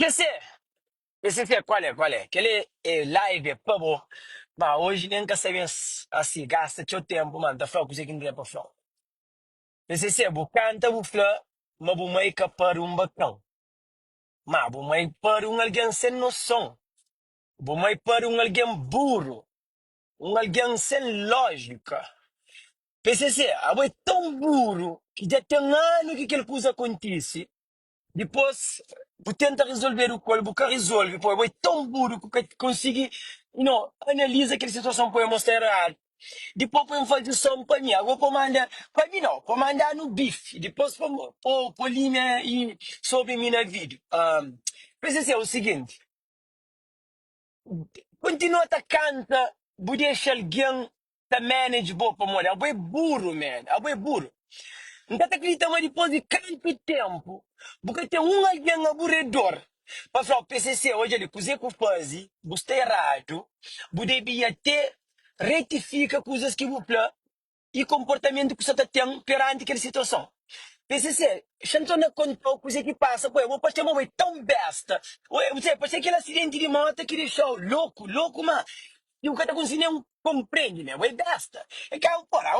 PCC, PCC, qual é? Aquele live é pá, bom. Mas hoje nem que sabem assim, gasta teu tempo, mano, tá falando que você para falar. PCC, bu canta, bu flã, mas bu meio que para um bacão. Mas bu meio para um alguém sem noção. Bu meio para um alguém burro. Um alguém sem lógica. PCC, a é tão burro que já tem anos que aquela coisa acontece. Depois, você tenta resolver o colo, você resolve, pô, é tão burro que você consegue, analisa aquela situação para mostrar errado. Depois, põe fazer som para mim, agora para mim não, para mandar no bife, depois para linha e sobre mim na vídeo. Pensa é o seguinte, continua a cantar, você deixa alguém te manage boa para morar, é burro, man, é burro. Não acredita mais depois de tanto tempo, porque tem um alguém aborredor. Para falar, o PCC, hoje ele cozinha com faz, você errado, você devia ter, retifica coisas que você e comportamento que você tem perante aquela situação. PCC,ฉันnão contou coisa que passa, pô, eu vou passar uma tão besta. Você, passei aquele acidente de moto que deixou louco, louco, mano. E o cara conseguiu nem compreende, né? É besta. É que, porra,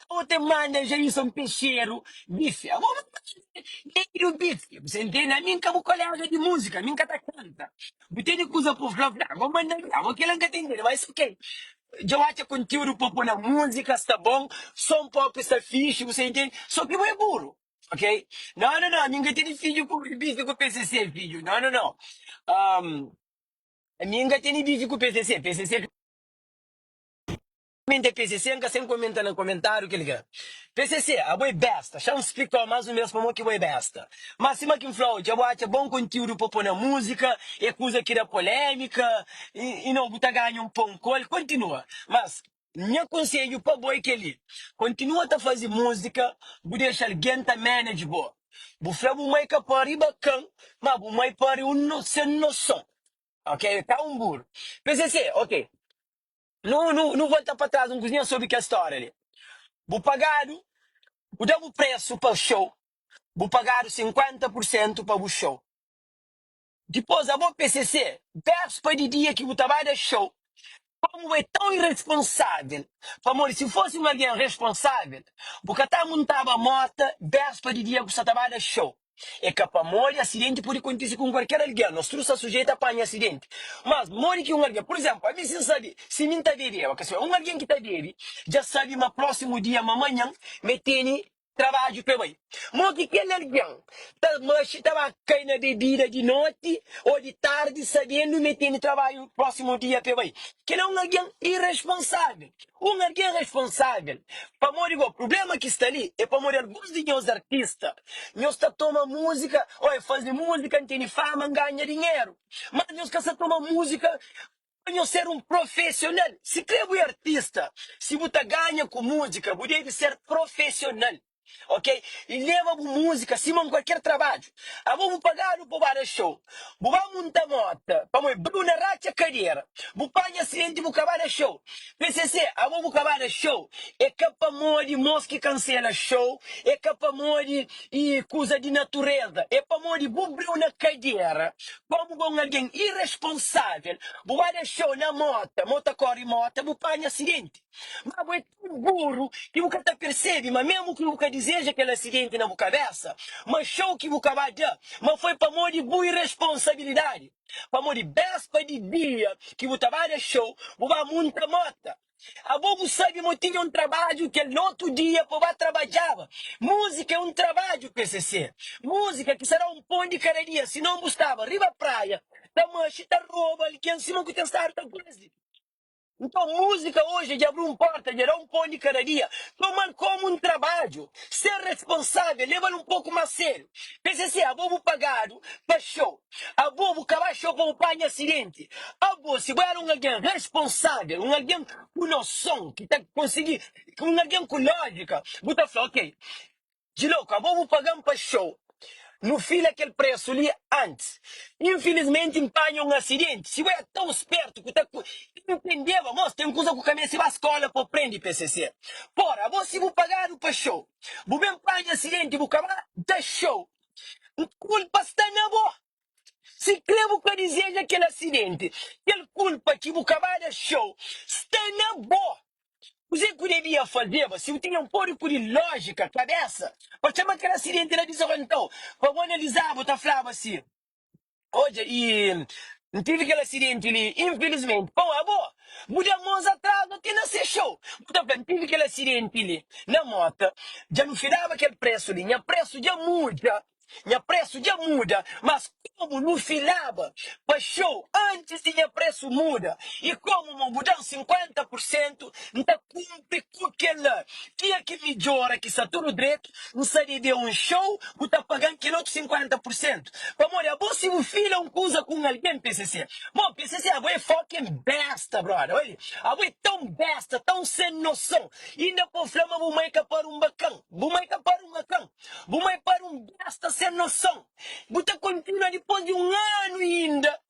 ou te manda Jailson Peixeiro, bife. Nem o bife. Você entende? A mim, como colega de música, a mim, canta canta. Você tem coisa por falar, vou mandar, vou que ele não entender, mas ok. Eu acho conteúdo para pôr na música, está bom, som pop está fixe, você entende? Só que eu é burro, ok? Não, ninguém tem filho com bife com PCC, filho. Não. Ninguém tem bife com PCC, PCC Mente PCC, nunca sem comenta no comentário que ele quer. PCC, a boa besta. Já me explicou mais ou menos como que boa besta. Mas se que flow, já acho bom conteúdo para pôr na música, é coisa que dá polêmica, e não botar ganho um pão col, continua. Mas, meu conselho para boi que ele, continua a fazer música, vou deixar alguém tá manage boa. Vou falar o mais que para bacana, mas vou mais para um sem noção. Ok? Tá um burro. PCC, ok. Não volta para trás, não cozinha sobre que a história ali. Vou pagar, vou dar o preço para o show. Vou pagar 50% para o show. Depois, a vou PCC, véspera de dia que vou trabalhar show. Como é tão irresponsável? Amor, se fosse um alguém responsável, porque tá montava a moto, véspera de dia que você trabalha show. É que para morrer acidente pode acontecer com qualquer alguém. Nós estamos sujeitos a apanhar acidente. Mas morre que um alguém, por exemplo, a mim se sabe, se mim está bebendo, um alguém que está bebendo, já sabe, no próximo dia, amanhã, me tem trabalho para mim. Mas que aquele alguém estava caindo na bebida de noite ou de tarde, sabendo, me tem trabalho próximo dia para mim. Que não é um alguém irresponsável. Um alguém responsável. Para morrer, o problema que está ali é para morrer alguns de nós artistas. Nós está toma música, olha, fazer música, não tem fama, ganha dinheiro. Mas nós que se toma música, eu ser um profissional. Se creve artista, se você ganha com música, você deve ser profissional. Ok? E leva música acima de qualquer trabalho. A vou pagar o para show. Vou montar moto. Para mim, Bruna Racha carreira. Vou pagar acidente vou acabar show. PCC, a vou acabar show. É capa mori, mosca cancela show. É capa mori e coisa de natureza. É para mori, vou Bruna cadeira. Como com alguém irresponsável. Vou dar show na moto. Moto corre moto. Vou pagar acidente. Mas é tão burro que nunca te percebe. Mas mesmo que nunca deseja aquele acidente na cabeça, mas show que nunca vai dar. Mas foi para morrer de boa irresponsabilidade. Para morrer bespa de dia que o trabalho é show, vou vai muita mota. A bobo sabe que tinha um trabalho que no outro dia para trabalhava. Música é um trabalho, PCC. Música que será um pão de cada dia. Se não gostava, riba a praia. Da mancha, da rouba, ali que em cima que tem estar da coisa. Então, música hoje de abrir um porta, de dar um pão de cada dia, tomar como um trabalho, ser responsável, levar um pouco mais sério. PCC, a bobo pagado para show, a bobo acabar show para o pai acidente, a bobo, se vai um alguém responsável, um alguém com noção, que está conseguindo, um alguém com lógica, você fala, ok, de louco, a bobo pagando para show. No fim, aquele preço ali antes. Infelizmente, empanha um acidente. Se é tão esperto que entendeva, moço, tem coisa que o caminho se vai à escola para prender PCC. Porra, você vou pagar o para show. Vou bem empanha acidente, vou acabar da show. Culpa está na boa. Se crevo que deseja aquele acidente, ele culpa que o cavalo show está na boa. Você que devia fazer, se eu tinha um pouco de lógica, cabeça, para chamar aquele acidente lá de São então, para analisar, eu falava assim, hoje, e não tive aquele acidente ali, infelizmente. Bom, avô, mudamos atrás, não tem nada show. Não tive aquele acidente ali, na moto, já não filava aquele preço ali, minha preço já muda. Minha preço já muda, mas como não filava para show antes de minha preço muda, e como não mudar 50%, não cumpre com aquela tinha que melhora que está tudo direito, não seria de um show, não está pagando aquele outro 50%. Amor, é bom se o filho é um coisa com alguém, PCC. Bom, PCC, a boa é fucking besta, brother. Olha, a boa é tão besta, tão sem noção. E ainda por flama, vou mãe para um bacão. Vou mãe para um bacão. Vou mãe para um besta sem noção. Você continua depois de um ano ainda,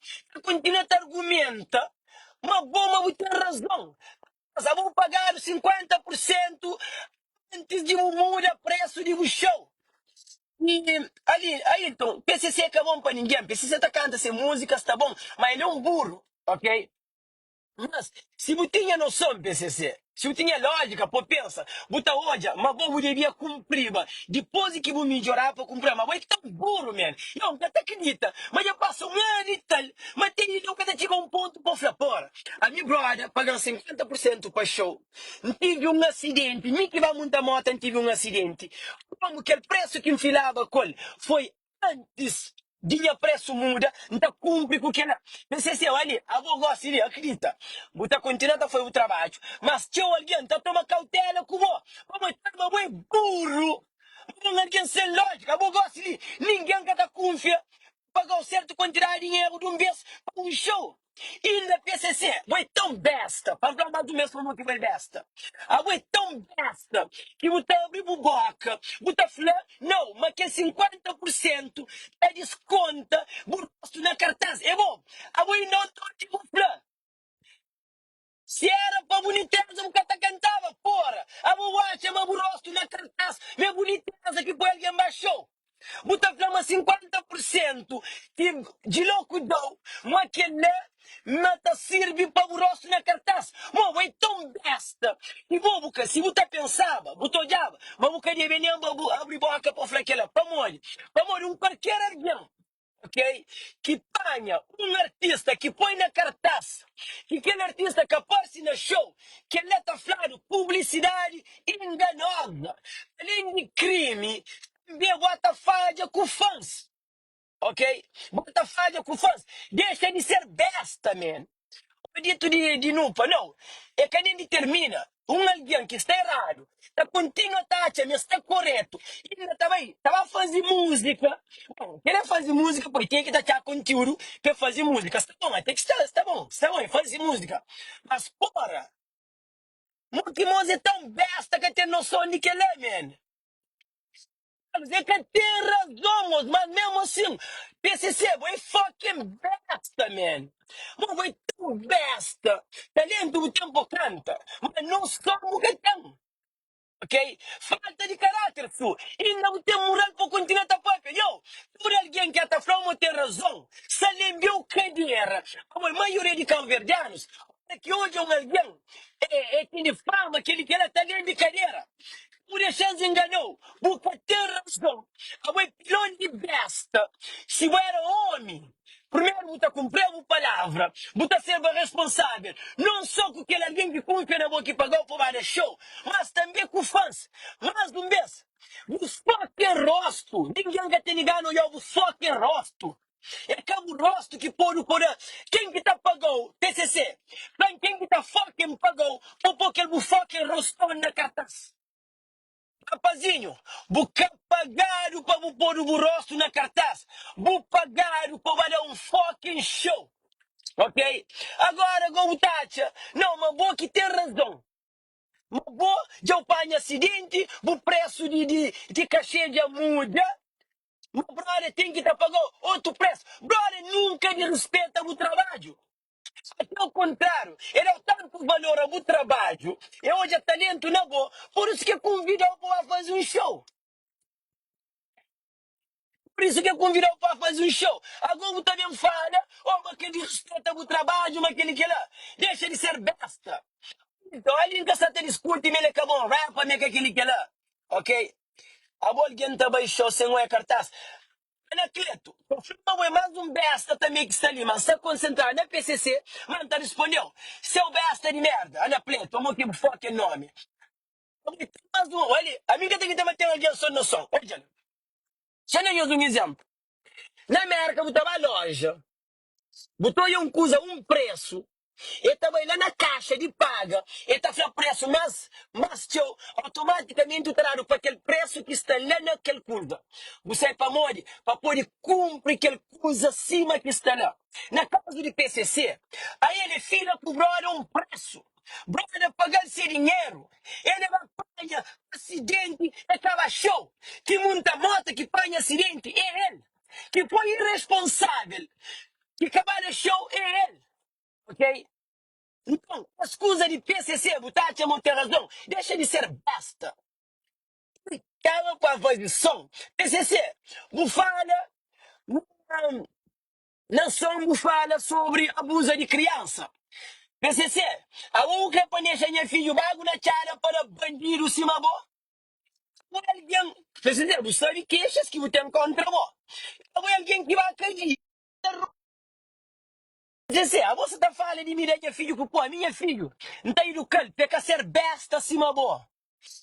continua a argumenta. Uma bomba, você tem razão. Mas eu vou pagar 50% antes de mudar o preço de um show. E ali, aí então, PCC é bom para ninguém. PCC tá canta sem música, tá bom, mas ele é um burro, ok? Mas, se você tinha noção, PCC, se você tinha lógica, pô, pensa, bota hoje, mas você devia cumprir, mas depois que você melhorar para cumprir, mas você é tão burro, man. Eu não acredito, mas eu passo um ano e tal, mas tem não que chega um ponto para fora. A minha brother pagando 50% para show, não tive um acidente, nem que vai montar moto, não tive um acidente. Como que o preço que enfilava com ele foi antes dia preço muda, não cumpre com o que ela. Pensei assim, olha, a avó gosta de acredita. Buta continua foi o trabalho. Mas tinha alguém, então toma cautela com o vó. Vamos estar uma mãe burro. Vamos alguém sem lógica. A avó gosta de ninguém que tá confia. Pagar um certo quantidade de dinheiro de um mês para um show. E na PCC, vai tão besta, para falar mais do mesmo como que vai besta. A vai tão besta que você abre a boca, você fala, não, mas que 50% é desconto, burrosto na cartaz. É bom, a vai não estou tipo falar. Se era para boniteza, o cara cantava, porra. A boate é uma burrosto na cartaz, minha boniteza que foi alguém baixou. Buta flama 50% de loucudão, mas que não mata serve para o rosto na cartaz. Mano, é tão besta. E vou, se você pensava, você olhava, mas você queria venir abrir boca para falar aquela, para morrer um qualquer alguém. Ok? Que panha um artista que põe na cartaz, que aquele artista que aparece no show, que ele está falando publicidade enganosa, além de crime, também bota falha com fãs, ok? Bota falha com fãs, deixa de ser besta, man. Dito de nupa, não. É que nem determina. Um alguém que está errado, está continua a taxa, mas está correto. E ainda também, estava a fazer música. Bom, querer fazer música, pois tem que dar conteúdo para fazer música. Está bom, mas tem que estar, está bom, fazer música. Mas, porra, que música é tão besta que tem noção de que ele é, man. É que tem razão, mas mesmo assim, PCC, é fucking besta, man. Mas é tão besta. Talento o tempo canta, mas não somos que tem. Ok? Falta de caráter, su. E não tem moral para continuar a papo. Eu, por alguém que está falando tem razão. Se lembrou que era. A maioria de cabo-verdianos, que hoje é um alguém, tem fama que ele quer estar dentro de cadeira. Por isso se enganou, porque tem razão. A mãe pilão de besta. Se eu era homem, primeiro você cumpriu a palavra, você ser responsável. Não só com aquele alguém que cumpre na boca que pagou para o show, mas também com fãs. Mas de um mês, o fucking rosto. Ninguém vai te negar no o fucking rosto. É que o rosto que pôr o porã. Quem que tá pagou? TCC. Quem que tá fucking pagou? Por pôr aquele fucking rostão na cartaz. Rapazinho, vou pagar para pôr o rosto na cartaz. Vou pagar para dar um fucking show. Ok? Agora, como taxa, não, mas vou que tem razão. Mas vou, já apanho acidente, o preço de cachê já muda. Meu brother tem que estar pagando outro preço. Brother nunca me respeita o trabalho. Até o contrário, ele é tanto valor ao trabalho. E hoje é talento na boa. Por isso que convido a fazer um show. por isso que eu convidou para fazer um show. Agora também fala, oh, mas que respeita o trabalho, mas aquele que lá. Deixa de ser besta. Então, ali que você discute, ele acabou rap, mas aquele que lá. Ok? A bola que também show sem o cartaz. Anacleto, o filme é mais um besta também que está ali, mas se concentrar na PCC, mas não respondeu. Seu besta de merda, Anacleto, vamos que foca em nome. Mais um, olha, a minha tem que ter alguém só noção. Olha, já nem uso um exemplo. Na América, botou uma loja, botou aí um preço, e também lá na caixa de paga, ele está falando preço, mas tio, automaticamente trará para aquele preço que está lá naquele coisa. Você é para poder cumprir aquele coisa acima que está lá. Na casa de PCC, aí ele filha cobrou um preço. Brother pagar esse dinheiro. Ele vai apanhar acidente, acaba show. Que muita moto que apanha acidente é ele. Que foi irresponsável. Que acabar show é ele. Ok? Então, a escusa de PCC, Butatia tem razão. Deixa de ser basta. Calma com a voz de som. PCC, bufala, não, não são bufala sobre abuso de criança. PCC, a única paneja minha filho bago na cara para bandido cima bo. Alguém, PCC, você sabe queixas que você tem contra bo. Alguém que vai acreditar. PCC, a você tá falando de mim, minha filho, que pô, minha filho, não tá indo canto, tem que ser besta cima bo.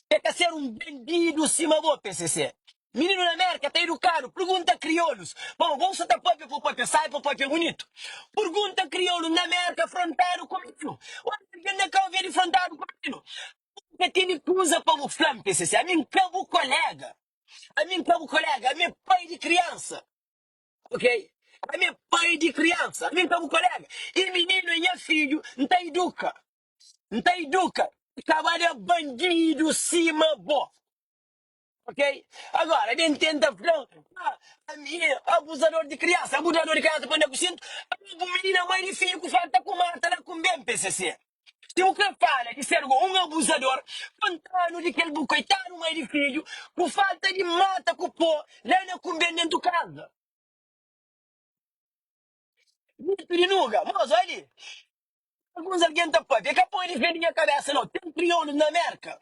Tem que ser um bandido cima do PCC. Menino na América, tá educado. Pergunta crioulos. Bom, vamos estar para o papo, sai para o papo bonito. Pergunta crioulo na América, fronteiro comigo. Olha, não quero ver fronteiro comigo. Que tem coisa para o flam, PCC. A mim, que é o colega. A mim, que é o colega. A mim, pai de criança. Ok? A mim, pai de criança. A mim, que é o colega. E menino e filho, não tem educa. Não tem educa. Trabalha bandido cima, bo. Ok? Agora, ele tenta falar, abusador de criança põe no cinto, a menina mãe de filho que falta com mata lá com bem PCC. Se o que fala de ser um abusador, contando de que ele coitado mãe de filho, com falta de mata com pó, lá na com bem dentro de casa. Muito de nuga, mas olha ali, alguns alguém tá pode, é capaz de ver minha cabeça não, tem crioulos na América.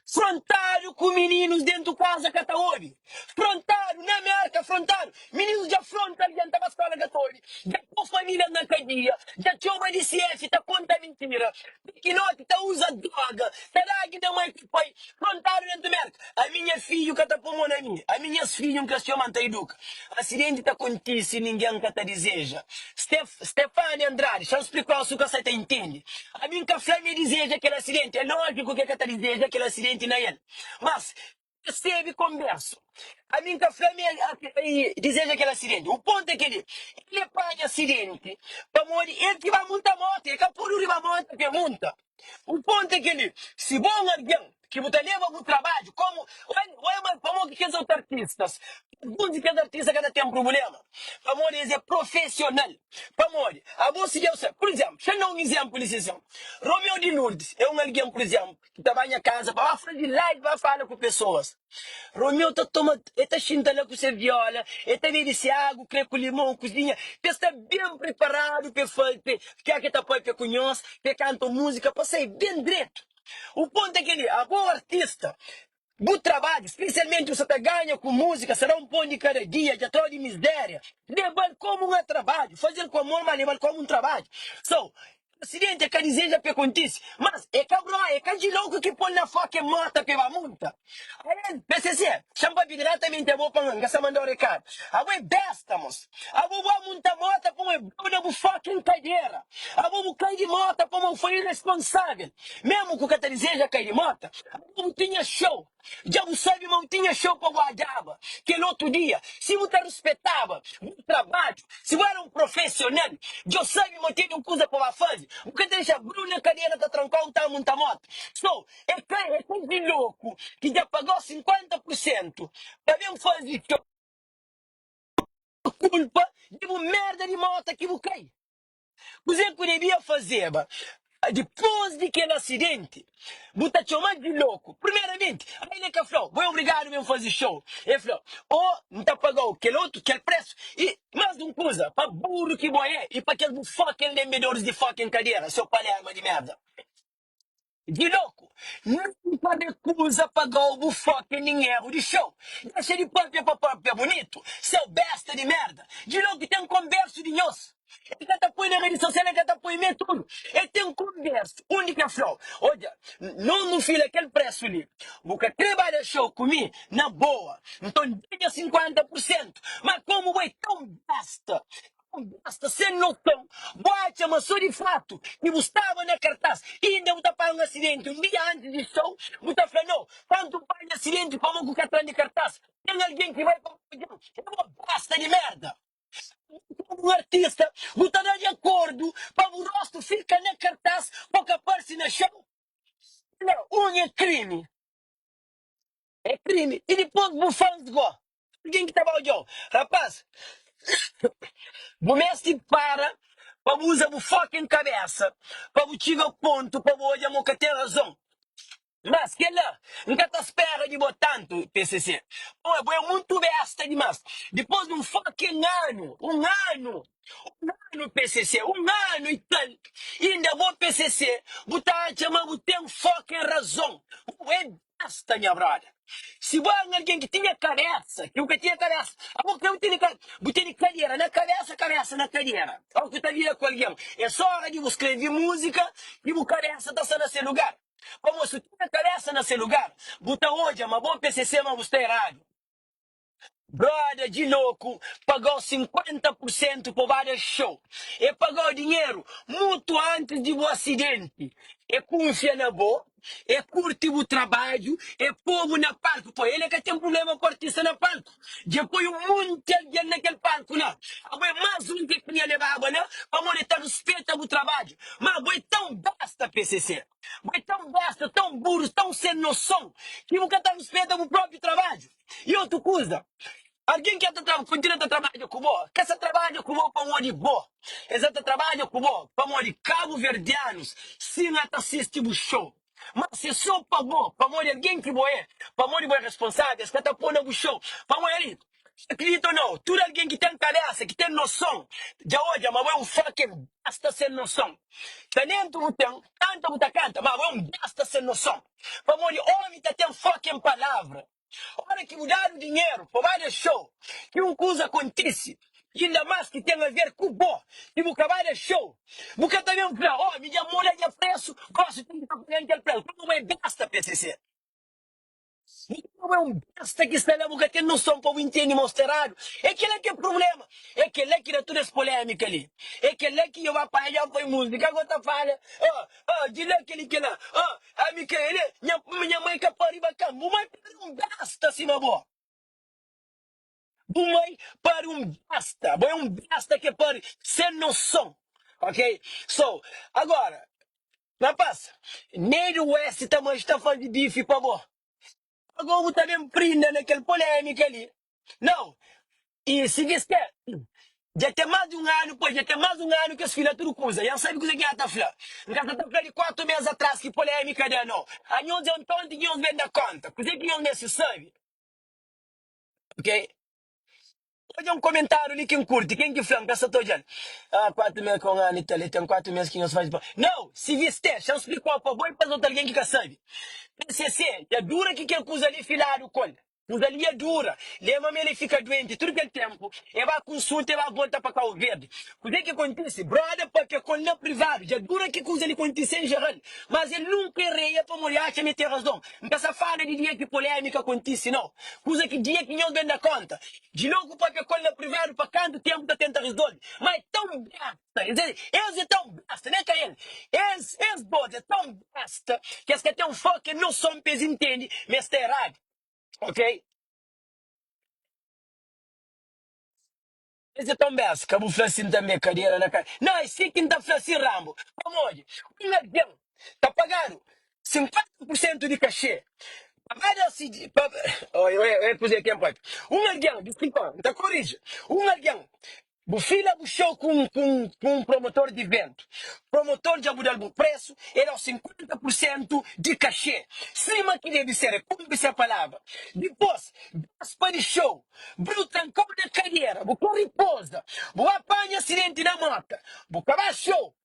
Frontário com meninos dentro de casa Cataori. Frontário, na América, frontário. Meninos de afronta dentro da escola Cataori. Já com família na cadeia. Já tinha uma DCF, tá conta mentira. Pequenote, tá usa droga. Tá lá que dá mãe que pai. Frontário dentro da América. A minha filha que tá pulmão na minha. A minha filha que se chama educa. Acidente tá contigo se ninguém que tá deseja. Stefania Andrade, já explicou o que você entende. A minha café me deseja aquele acidente. É lógico que a deseja aquele acidente na ele. Mas, esteve converso. A minha café me deseja aquele acidente. O ponto é que ele apanha acidente. Para morrer, ele que vai montar moto. Ele que por uma moto que monta. O ponto é que se bom alguém que você leva para o trabalho, como que os artistas, alguns que os artistas cada tem um problema. Amor, eles é profissional. Amor, a você Deus, por exemplo, deixa eu dar um exemplo desse exemplo. Romeu de Lourdes é um alguém, por exemplo, que trabalha em casa, vai fazer live, vai falar com pessoas. Romeu está tomando, está chintando com seu viola, está vendo esse água, crê com limão, cozinha, está bem preparado para fazer, que está para conhecer, para cantar música, para sair bem direto. O ponto é que ele, a boa artista, do trabalho, especialmente você ganha com música, será um pão de cada dia, já troca de miséria. Levar como um trabalho, fazer com amor, mas levar como um trabalho. So, acidente é que deseja que acontece, mas é cabrão, é que de louco que põe na faca e mata pela multa. Aí, PCC, chama diretamente a boa para essa mandou o recado. A boa é besta, moço. A boa monta moto para uma fucking cadeira. A boa cai de moto para uma foi irresponsável. Mesmo que o que deseja cair de moto, a boa tinha show. Já não sabe, mas tinha show para Guadaba. Que no outro dia, se você respeitava o trabalho, se você era um profissional, já sabe, mas tinha uma coisa para fazer. O que deixa a Bruna cadeira da trancar tá monta moto. So, é que de louco que já pagou 50% para ver fazer show. Culpa de uma merda de moto que você cai. Você que devia fazer, Depois de aquele acidente, você chamar de louco. Primeiramente, aí ele que falou, vou obrigado mesmo a fazer show. Ele falou, oh, não está pagando aquele outro, aquele preço. E mais uma coisa, para burro que boi é, e para aqueles fucking lembedores de fucking cadeira, seu palherma de merda. De louco, nunca recusa pagar o fucking dinheiro de show. Deixa de próprio bonito, seu besta de merda. De louco, tem um converso de nós. Ele está põe na rede social, ele está põe tudo. Ele tem um converso, única flow. Olha, não filho aquele preço ali. Porque trabalha show comigo, na boa. Então, diga 50%. Mas como é tão besta? Basta sem noção, bate a maçã de fato que estava na cartaz e ainda está para um acidente um dia antes do show, você fala, não, quando vai um acidente, como que está de cartaz? Tem alguém que vai para o pavilhão, é uma basta de merda. Como um artista, você está de acordo para o rosto ficar na cartaz para que apareça no show? Não, é crime. É crime. E depois o fãs de go. Alguém que estava olhando, rapaz, o mestre para usar o foco em cabeça, para o chegar ao ponto, para o olhar que tem razão. Mas que lá, nunca está espera de botar tanto, PCC. Oh, é muito besta demais. Depois de um fucking ano, PCC, um ano e tal, e ainda vou PCC, botar a chamar, tem um fucking razão. É besta, minha brother. Se vai alguém que tinha cabeça, que nunca tinha cabeça, a boca eu tinha cadeira, na cabeça na cadeira. Olha que está com alguém. É só hora de você escrever música e o cabeça está sendo nesse lugar. Como se tinha cabeça nesse lugar, botar hoje, uma boa PCC, mas você é errado. Brother de louco, pagou 50% por vários show. E pagou dinheiro muito antes do acidente. E confia na boa, e curte o trabalho, e povo na palco. Pô, ele é que tem problema com o artista na palco. Depois um monte de gente naquele palco lá. Agora mais um que queria levar, né? Para montar respeito o trabalho. Mas foi tão basta, PCC. Foi tão basta, tão burro, tão sem noção, que nunca está respeito o próprio trabalho. E outra coisa, alguém que continua a trabalhar com você, que essa trabalha com você para morrer boa, exato trabalha com você para morrer cabo-verdianos, se não assiste o show. Mas se só para morrer alguém que você, para morrer você responsável, que está pondo o show, para morrer ali. Acredito ou não, tudo alguém que tem cabeça, que tem noção, já hoje, mas é um fucking basta sem noção. Talento não tem, canta não canta, mas é um basta sem noção. Para morrer, homem que tem fucking palavra. Olha que mudar o dinheiro para vários show, que uma coisa acontece, e ainda mais que tem a ver com o bom, e o vários show. Porque também fala, oh, minha mulher é preço, gosto de estar pagando aquele preço. Não é basta, PCC. Não é um besta que está na boca, tem noção para o entender mostrar. É que é que é o problema. É que é que é tudo essa polêmica ali. É que é que eu vou para já foi música, agora tá falando. De lá que lá. A Micaele, minha mãe que pariu bacana. Mas um basta, assim, meu amor. Mãe para um basta. É um basta que pare sem noção. Ok? So, agora, rapaz, nem o West também está fazendo bife, por favor. Agora também prenda naquela polêmica ali. Não. E se diz que já tem mais de um ano, pois já tem mais de um ano que as filhas tudo coisa. Já sabe o que é está falando. Não está falando de 4 meses atrás que polêmica de não. A nós é um tonto e nós vem da conta. O que é que nós nesse sabe? Ok? Olha um comentário ali que curte. Quem que fala? Essa tô dizendo. 4 meses com a Anitta ali. Tem 4 meses que nós faz. Não! Se viste, já explicou para boi para outro alguém que sabe. PCC, é dura que quem usa ali filar o colo. Usa ali é dura. Lembra-me, ele fica doente todo aquele tempo. Ele vai consulta e vai voltar para Cabo Verde. O que acontece? Brother, porque com ele privado. Já dura que usa ele acontece em geral. Mas ele nunca reia para mulher, acha me ter razão. Não essa fala de dia que polêmica acontece, não. Coisa que dia que não vem da conta. De novo, porque com ele privado, para quanto tempo está tentando resolver. Mas é tão basta. Eles é tão basta, né, Caio? Eles boas, é tão basta. Que as que tem um foco que não são pes entende, mas está errado. Ok? Esse é tão besta. Cabo Flacino também, cadeira na cara. Não, esse que está Flacino Rambo. Vamos hoje. Um avião está pagando 50% de cachê. Para se. Eu ia dizer aqui, um avião de 50, corrija. Um avião Bufila o show com um promotor de evento. Promotor de abudar o preço era os 50% de cachê. Cima que deve ser, como essa palavra. Depois, para de show. Brutancão na carreira. Buco repousa. Buco apanha acidente na moto. Buco acabar show.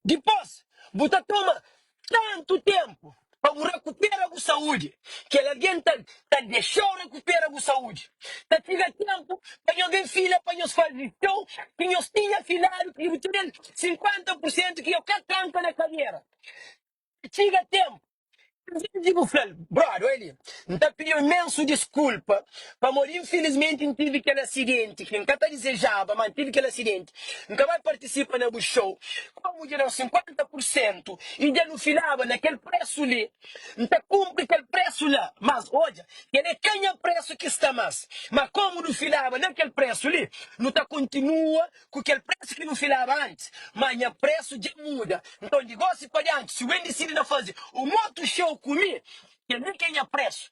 Depois, você toma tanto tempo para recuperar a saúde, que alguém tá deixando recuperar a saúde. Tá fica tempo para alguém filha para nos fazer show, que nós tinha filado, que eu tinha 50% que eu quero tranca na carreira. Fica tempo. Eu digo, brother, ele, então pediu imenso desculpa para morrer. Infelizmente, não tive aquele acidente, que nunca desejava, mas tive aquele acidente. Nunca vai participar no show. Como dirão 50%, e ainda não filava naquele preço ali. Então cumpre aquele preço lá. Mas, olha, ele é quem é preço que está mais. Mas como não filava naquele preço ali, não está continua com aquele preço que não filava antes. Mas o preço já muda. Então, negócio para antes, se o Wendy decide não fazer um outro show comigo, que nem quem é preço.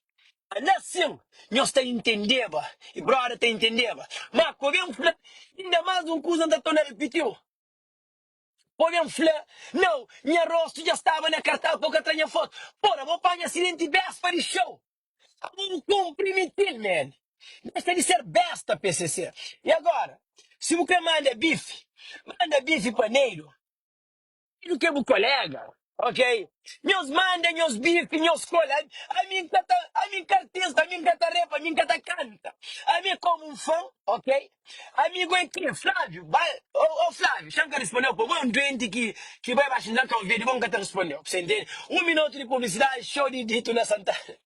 Assim, nós está entendendo, e brother está entendendo. Mas, corremos, ainda mais um coisa da tona repetiu. Podemos falar, não, minha rosto já estava na cartão porque tenho foto. Porra, vou para acidente besta para o show. Vamos comprometer, man. Deixa de ser besta, PCC. E agora, se você manda bife paneiro, do que o colega, ok? Meus manda, meus bife, meus colegas, a mim cartista, a mim catarepa, a mim catacanta, a mim como um fã, ok? Amigo aqui, Flávio, vai, ô Flávio, chama que respondeu, pô, um doente que vai baixar o vídeo, vamos que respondeu, você entende? Um minuto de publicidade, show de dito na Santana.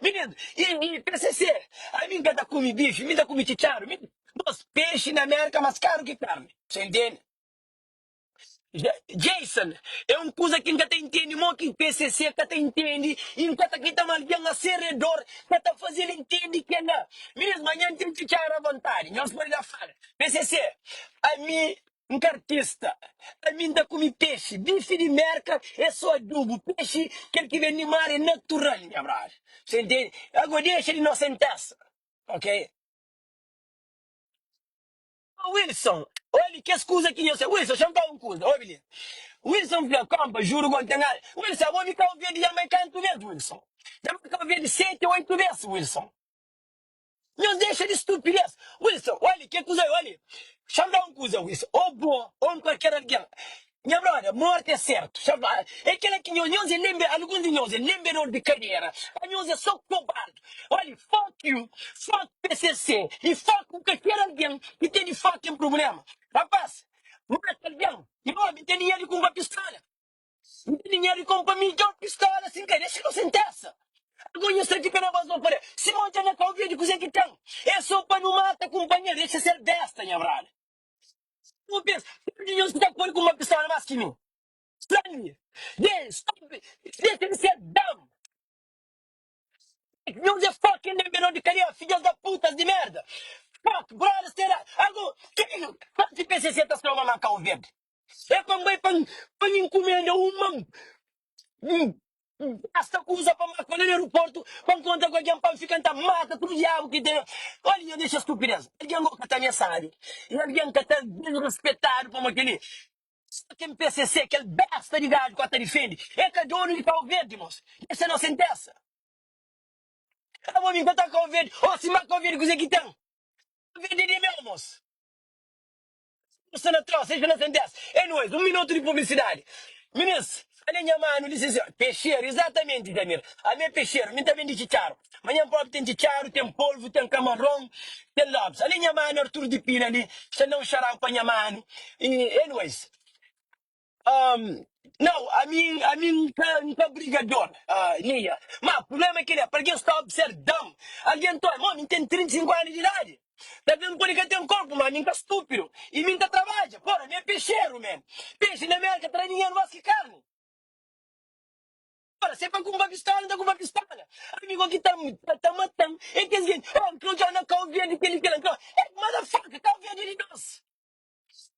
Menino, e PCC, a mim cata come bife, me dá come chicharo, nós peixe na América mais caro que carne, você entende? Jason, é uma coisa que nunca te entende, mo que PCC que te entende, enquanto que está malhando a servidor, que está fazendo entende que não. Mesmo amanhã tem que tirar a vontade, nós podemos falar. PCC, a mim, um artista, a mim dá comer peixe, bife de merca é só adubo, peixe que vem de mar é natural, minha brother. Você entende? Agora deixa de inocenteza, ok? Wilson, olha que scusa que eu sei. Wilson, chama um coisa, olha. Wilson Campa, juro que tem. Wilson, vou me convidar de Jamaica tu vezes, Wilson. Já me convidar de 7 ou 8 vezes, Wilson. Não deixa de estupidez. Wilson, olha, que coisa, olha. Chama um coisa, Wilson. Ou bom, ou qualquer alguém. Minha brother, morte é certo. É aquela que nós lembra, alguns de nós lembram de carreira. A nós é só cobarde. Olha, fuck you, fuck PCC e fuck qualquer alguém que tem de fucking problema. Rapaz, mata alguém. E não tem dinheiro com uma pistola. Não tem dinheiro com uma milhão de pistola sem querer, se não sentença. Agora eu sei que não vai fazer. Se monta na calvia de coisa que tem. É só para não matar companheiro, deixa ser besta, minha brother. Não pensa, tem dinheiro que está com uma pistola mais que mim. Stanley, stop, deixa de ser dumb. Não é fucking lembrou de carinha, filhas da puta de merda. Fuck, brother, será? Agora, quanto PCC está se tomando na calvia? É para encomenda uma. Basta coisa para marcar no aeroporto, para encontrar com alguém para ficar mata, tudo diabo que tem. Olha, deixa estupidez. Alguém que está nessa área. E alguém que está desrespeitado como aquele. Só que PCC, aquele besta de gado que defende. É que é dono de Cabo Verde, moço. Essa não sentença. Eu vou me encontrar com o Verde. Oh, se marca o Verde, coisa que tem. O Verde é meu, moço. Você não trouxe, seja não sentença. Anyways, um minuto de publicidade. Meninos, olha minha mano, licença. Peixeiro, exatamente, Jamir. A minha peixeiro, me também de chicharo. Amanhã próprio tem chicharo, tem polvo, tem camarão, tem lobos. Olha minha mano, Arthur de Pina ali. Você não xará para minha mano. E, anyways, não, a mim nunca brigador, Nia. Mas o problema é que ele, para quem está observando, alguém está, mano, tem 35 anos de idade. Tá vendo por que tem um corpo, mas nunca estúpido. E nunca trabalha. Porra, nem é peixeiro, man. Peixe na América traz dinheiro mais que carne. Ora, se é para com uma pistola, não dá com uma pistola. Amigo aqui tá matando. É que assim, oh, que eu já não calvia de aquele que ele entrou. É, motherfucker, calvia de nós.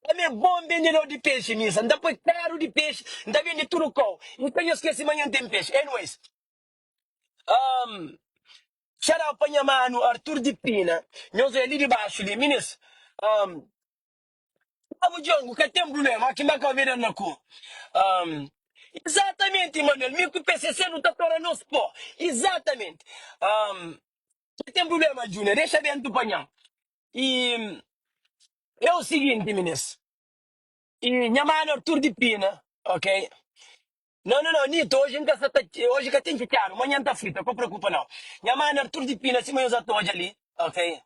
É meu bom vendedor de peixe, missa. Não depois caro de peixe, não dá vendo tudo com. Então eu esqueci, amanhã tem peixe. Anyways, um, shout out para minha mano, Arthur de Pina. Nós é ali de baixo, ali, meninas. Um, Abu Jongo, que tem problema, aqui na caveira na cu. Um, exatamente, Manuel, meu que o PCC não está para nós, pô. Exatamente. Um, que tem problema, Júnior, deixa bem tu panhão. E é o seguinte, meninas. E minha mãe é Arthur de Pina, ok? Não, não, não, Nito, hoje que tem que claro, amanhã tá frita, não preocupa não. Minha mãe é Arthur de Pina, cima eu já estou ali, ok?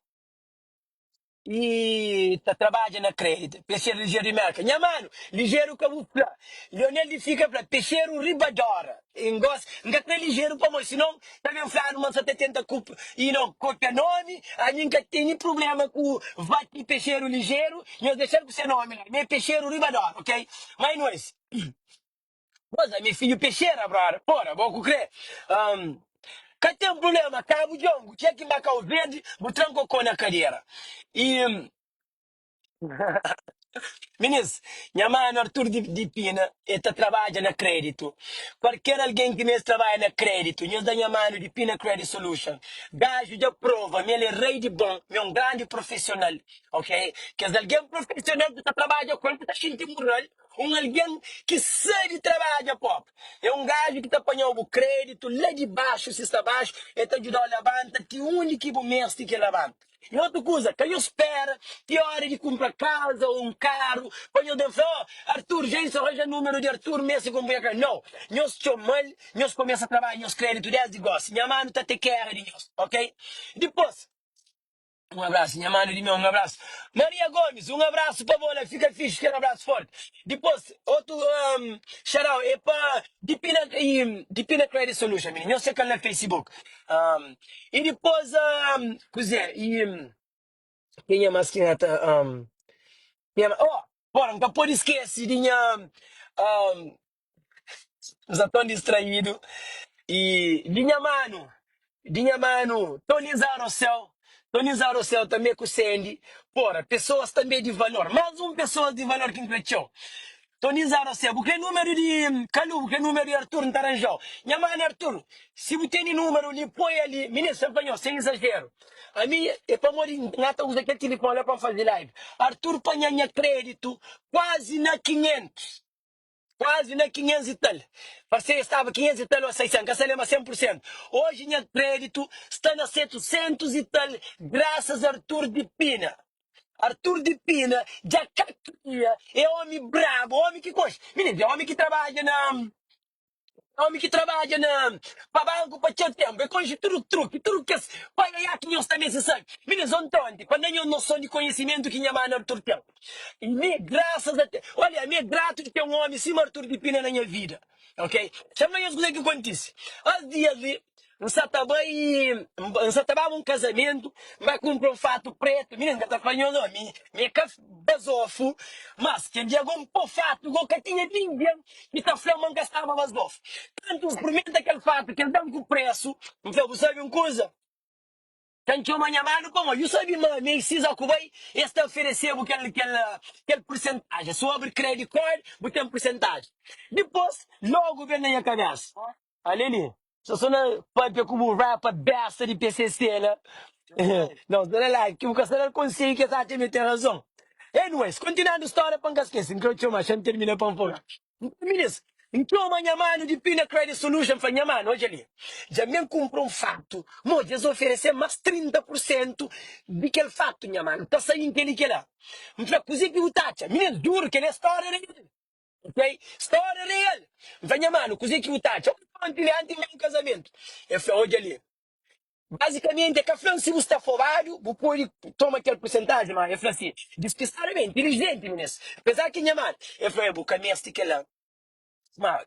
E tá trabalha na crédito, peixeiro ligeiro de merca. Minha mano, ligeiro como pra. Leonel de fica pra peixeiro ribadora. Engos, nunca tem ligeiro para nós, senão também falar uma só tenta culpa e não copia nome, a nunca tem problema com vai peixeiro ligeiro, e eu deixar com seu nome lá, meu peixeiro ribadora, ok? Mas nós, mas é meu filho peixeira, brother, porra, vou crer. Que tem um problema, cabo de ongo, tinha que marcar o verde, o tranco com na cadeira. E Ministro, minha mãe é Arthur de Pina, esta trabalha na crédito. Qualquer alguém que mesmo trabalha na crédito, nós da minha mãe de Pina Credit Solution, gajo de prova, ele é rei de bom, é um grande profissional, ok? Que é alguém profissional que trabalha com ele, que está sentindo moral, um alguém que sabe trabalhar, pop. É um gajo que está apanhando o crédito, lá de baixo, se está baixo, e está ajudando a levantar, que o único mês que levanta. E outra coisa, que eu espero que a hora de comprar casa ou um carro, quando eu devo falar, oh, Arthur, já isso arranja número de Arthur, Messi comprar carro. Não, nós chamamos, nós começamos a trabalhar, nós crédito desde negócio. Minha mãe está te quer de nós, ok? Depois, um abraço, minha mãe de mim, um abraço. Maria Gomes, um abraço para você, fica fixe, que um abraço forte. Depois, outro, xarau, é para Dipina Credit Solution, menino, eu sei que é no Facebook. E depois, coisa, quem é mais que nata, oh, bora, nunca pode esquecer, já estou distraído. E dinha mano, Tony Zarocel também com o Sandy. Porra, pessoas também de valor, mais um pessoa de valor que entrou. Tony Zarocel, porque número de Calu, porque número de Arthur não arranjou. Minha mãe Arthur, se você tem número, lhe põe ali, ministro, apanhou, sem exagero. A mim, é para morrer, nata usa aquele telefone lá para fazer live. Arthur panha crédito quase na 500. Quase na 500 e tal. Parceiro estava 500 e tal ou 600, que se lembra 100%. Hoje, minha crédito está na 700 e tal, graças a Arthur de Pina. Arthur de Pina, já caquia, é homem brabo, homem que coxa. Menino, é homem que trabalha na. Homem que trabalha na. Para banco, para ter tempo. É coisa tudo que. Pai, aí aqui nós também se sabe. Meninos, ontem, quando eu não sou de conhecimento que minha mãe Arthur tem. E me graças a Deus. Olha, me é grato de ter um homem sim Arthur de Pina na minha vida. Ok? Chama as coisas que acontece. Às dias ali. Não estava um casamento, mas comprou um fato preto, menina, está falando, me basofo, mas que dia um pô fato, que tinha ninguém, que está falando que estava basofo. Tanto experimenta aquele fato, que ele dá um preço, então você sabe uma coisa? Tanto amanhã mano, como eu sabia, mas me precisa que vai, este oferecer aquele porcentagem, sobre credit card, tem porcentagem. Depois, logo vem na minha cabeça. Aleni, se você não pode como rapa besta de PCC, né? Não, não é lá, que o Castelo consegue que essa time tem razão. Anyways, continuando a história, para não esquecer, que eu tinha uma chance de terminar para um pouco. Ministro, então amanhã mano de Pina Credit Solution, foi minha mano, hoje ali. Já me comprou um fato, mas eles oferecer mais 30% de aquele fato, minha mano. Tá saindo aquele que lá. Então, coisa que o Tacha, menino, duro que ele é história dele. Ok? História real. Venha, mano, così que o Tati. Antes mesmo casamento. Eu falei, olha ali. Basicamente, é que a França, se você está focado, você pode tomar aquela porcentagem, mas eu falei assim, despistadamente, inteligente, meninas. Apesar que, minha mãe, eu falei, vou caminhar que ela, mas,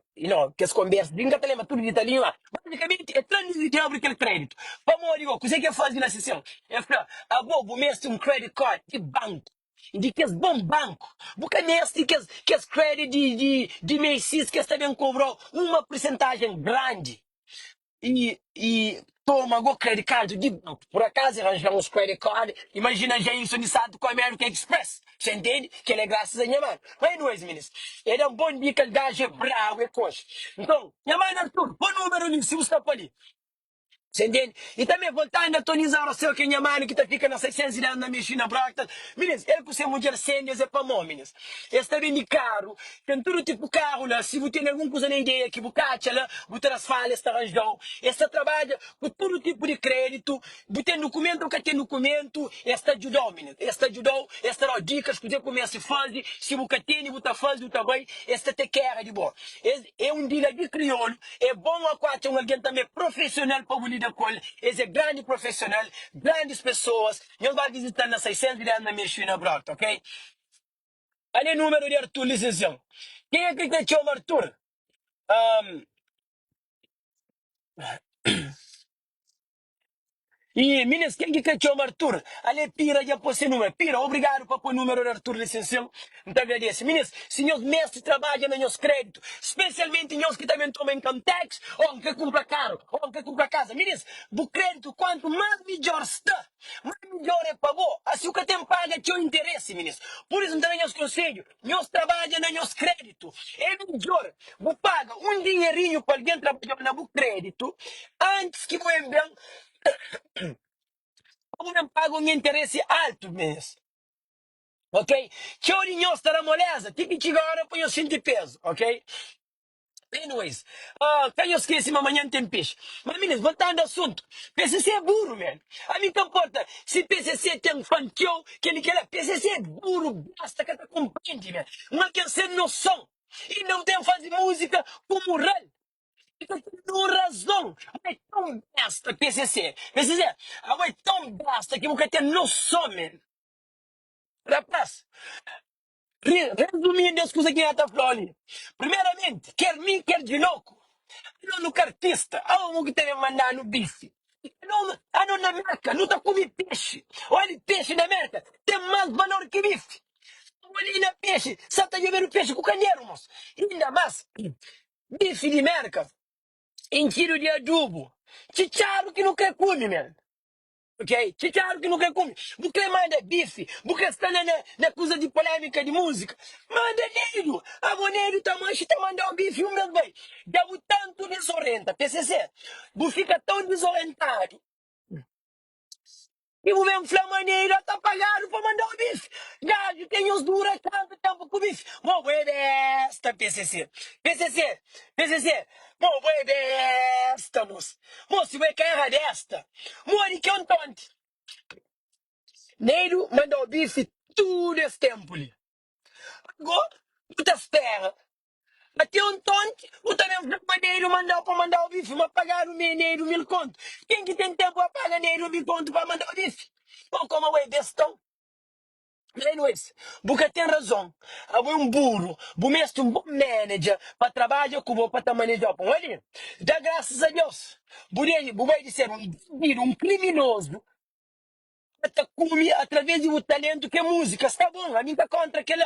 que as conversas, brinca te lembra tudo de italiano lá. Basicamente, é trânsito de abrir aquele crédito. Vamos, digo, così que eu faço na sessão? Eu falei, vou mestre um credit card de banco. De que é bom banco. Porque neste que as credit de Macy's que também cobrou uma porcentagem grande. E toma o credit card de banco. Por acaso arranjamos credit card. Imagina já isso iniciado com a American Express. Você entende? Que ele é graças a minha mãe. Mas não é, meninas. Ele é um bom dia que ele dá é bravo, é coxa. Então, minha mãe Arthur, põe o número ali, se você está ali. Você entende? E também voltando a atualizar o seu que é mano que tá ficando na 600 reais na mexina bracta. Meninas, ele com ser mulher sendas é para mão, meninas. Está bem de carro, tem todo tipo de carro lá. Se você tem alguma coisa na ideia que você cacha lá, você as falhas, está arranjado. Esta trabalha com todo tipo de crédito. Você tem documento ou que tem documento. Esta ajudou, meninas. Esta ajudou, esta dá dicas que você começa a fazer. Se você tem, você faz, você também. Esta te quer de boa. É um dia de crioulo. É bom a quatro alguém também profissional para você da coisa. Esse é grande profissional, grandes pessoas. Nós vamos visitar na 600 reais na minha China Brota, ok? Ali número de Arthur, licencião. Quem é que te chama Arthur? Um, E, meninas, quem que chama Arthur? Ali pira já pôs número. Pira, obrigado por pôr o número de Arthur, licencião. Muito agradeço. Meninas, senhores mestres trabalham no nosso crédito, especialmente nós que também tomam Camtex, ou que compra carro, ou que compra casa. Meninas, o crédito, quanto mais melhor está, mais melhor é para você. Assim o que tem paga é o interesse, meninas. Por isso, então, nosso conselho, nós trabalhamos no nosso crédito. É melhor, você paga um dinheirinho para alguém trabalhar no crédito, antes que você bem não paga um interesse alto mesmo. Ok? Que orinho estará moleza? Que chega agora põe o cinto de peso. Ok? Anyways, tenho esqueci, amanhã tem peixe. Mas, meninas, voltando ao assunto. PCC é burro, man. A mim não importa se PCC tem um fantião, que ele quer. PCC é burro, basta que tu compreende, man. Não quer ser noção. E não tem fazer música como real. Não razão. É tão besta, PCC. PCC, é tão besta que você tem noção, man. Rapaz, resumindo as coisas que está falando. Primeiramente, quer mim, quer de louco. Não no cartista, algo que tem mandar no bife. Não na América, não está comendo peixe. Olha, peixe na América tem mais valor que bife. Olha na peixe, só está vendo peixe com canheiro, moço. Ainda mais, bife de América, em tiro de adubo. Chicharo que não quer comer, man. Ok? Chicharo que não quer comer. Porque manda bife. Porque está na coisa de polêmica de música. Manda negro. A boneiro tá mancha, tá mandando bife um meu bem. Devo tanto desorienta. PCC. Você fica tão desorientado. E o mesmo flamaneiro tá pagado para mandar o bife. Gajo, tem os dura tanto tempo com o bife. Bom, é besta, PCC. PCC. PCC. Bom, é besta, moço. Moço, vai cair desta. Mori que é um tonto. Neiro mandou o bife tudo esse tempo ali. Agora, muita terra. Até um tonto, o também maneiro mandou para mandar o bife, mas pagaram o mineiro 1.000 conto. Quem que tem tempo a pagar neiro 1.000 conto para mandar o bife? Bom, como é bestão. Anyways, porque tem razão. Eu um burro, vou mesmo um bom manager para trabalhar com o para manejar. Olha, dá graças a Deus. Vou dizer um criminoso come através do talento que é música. Está bom, a mim está contra aquilo.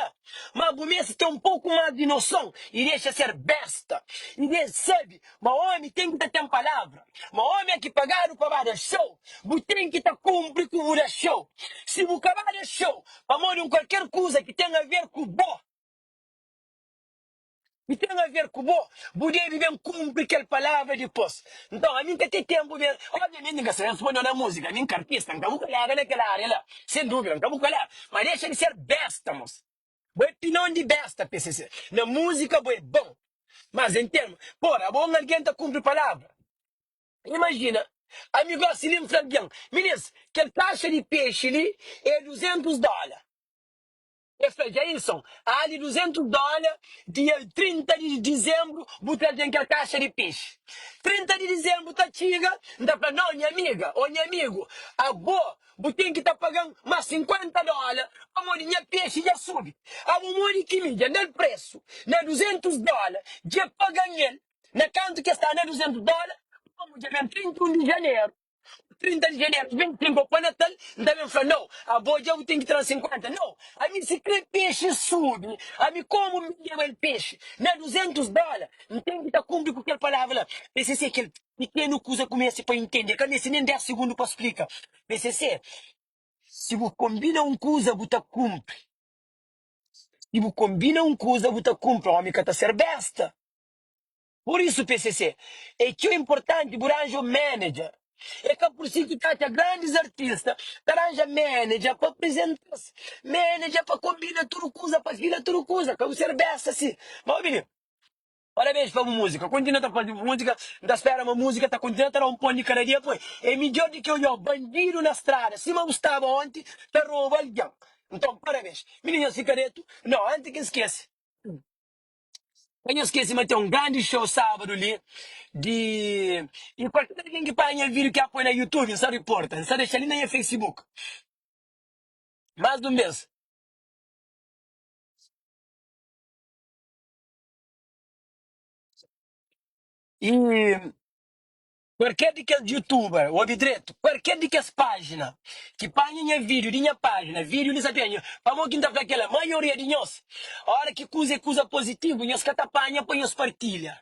Mas o Messi tem um pouco mais de noção e deixa ser besta. E recebe. Mas o homem tem que ter palavra. Mas o homem é que pagaram para dar show. Você tem que cumprir com o show. Se o acabar o show, para morrer qualquer coisa que tenha a ver com o bom, e tem a ver com o poder viver cumprir aquela palavra depois. Então, a mim que tem tempo, obviamente, que se responde na música, a mim que artista, não vou colar naquela área lá, sem dúvida, não vou colar. Mas deixa de ser besta, moço. Boa opinião de besta, PCC. Na música, é bom. Mas em termos, porra, bom alguém está cumprir palavra. Imagina, amigo Silim Franguião, meninas, que caixa de peixe ali é $200. Eu falei, Jailson, ali $200, dia 30 de dezembro, você tem que a caixa de peixe. 30 de dezembro, tá chega, dá pra não, minha amiga, ou meu amigo, a boa, você tem que estar pagando mais $50, a morinha peixe já sube. A morinha que mídia, no preço, na $200, já paga ele, na canto que está na $200, vamos já ver 31 de janeiro. 30 de janeiro, 25 para Natal, também falou, não, a boa já tem que trazer 50. Não, a mim se quer peixe sube, a mim como me deu o peixe, na $200, não tem que estar cumprindo com aquela palavra lá. PCC, aquele pequeno coisa começa para entender, que nesse nem 10 segundos para explicar. PCC, se você combina uma coisa, você cumpre. Se você combina uma coisa, você cumpre, o homem que está ser besta. Por isso, PCC, é que é importante, você arranja um manager. É que por si que tá grandes artistas, arranja manager para apresentar, manager para combinar tudo coisa, para filar tudo coisa, como ser besta assim. Mas, menino, parabéns pela música. Continua a fazer música, da espera uma música, tá continua a dar um pão de cada dia, pois. É melhor do que eu, bandido na estrada. Se me gostava ontem, tá rouba alguém. Então, parabéns. Menino, cicareto, não, antes que esquece. Eu não esqueci, mas tem um grande show sábado ali. De. E qualquer alguém que paga vídeo que apoia na YouTube, não sabe importa. Não sabe deixar ali no Facebook. Mais de um mês. E qualquer de que é youtuber, o direito, qualquer de que as páginas que paguem vídeo, minha página, vídeo não sabia, para mo quinta para aquela maioria de nós, a hora que coisa positivo, nós que apanha, põe nós partilha.